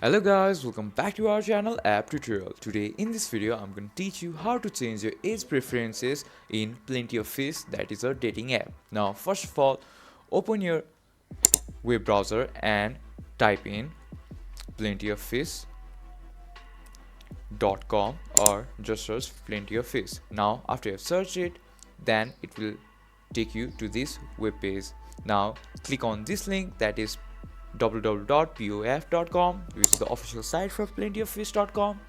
Hello guys, welcome back to our channel App Tutorial. Today in this video I'm going to teach you how to change your age preferences in Plenty of Fish, that is a dating app. Now first of all, open your web browser and type in plentyoffish.com or just search Plenty of Fish. Now after you have searched it, then it will take you to this web page. Now click on this link, that is www.pof.com, which is the official site for plentyoffish.com.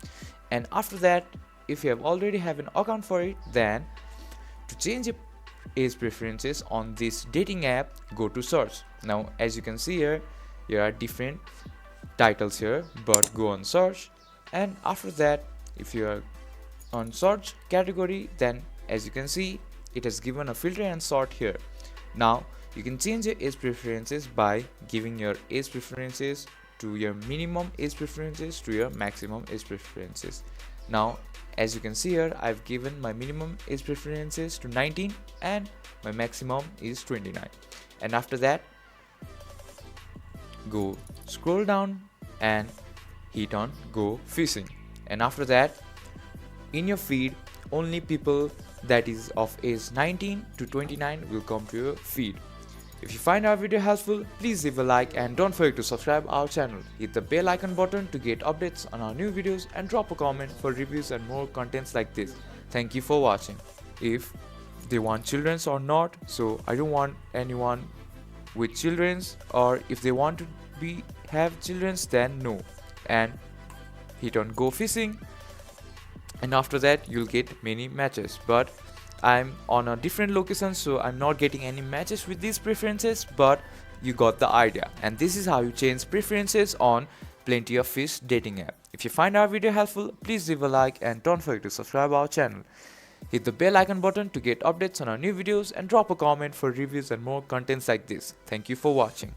And after that, if you have already have an account for it, then to change your age preferences on this dating app, go to search. Now as you can see here are different titles here, but go on search, and after that if you are on search category, then as you can see it has given a filter and sort here. Now you can change your age preferences by giving your age preferences to your minimum age preferences to your maximum age preferences. Now as you can see here, I've given my minimum age preferences to 19 and my maximum is 29. And after that, go scroll down and hit on go fishing. And after that, in your feed, only people that is of age 19 to 29 will come to your feed. If you find our video helpful, please leave a like and don't forget to subscribe our channel. Hit the bell icon button to get updates on our new videos and drop a comment for reviews and more contents like this. Thank you for watching. If they want children's or not, so I don't want anyone with children's, or if they want to have children's, then no. And hit on go fishing, and after that you'll get many matches, but I'm on a different location, so I'm not getting any matches with these preferences, but you got the idea. And this is how you change preferences on Plenty of Fish dating app. If you find our video helpful, please leave a like and don't forget to subscribe our channel. Hit the bell icon button to get updates on our new videos and drop a comment for reviews and more contents like this. Thank you for watching.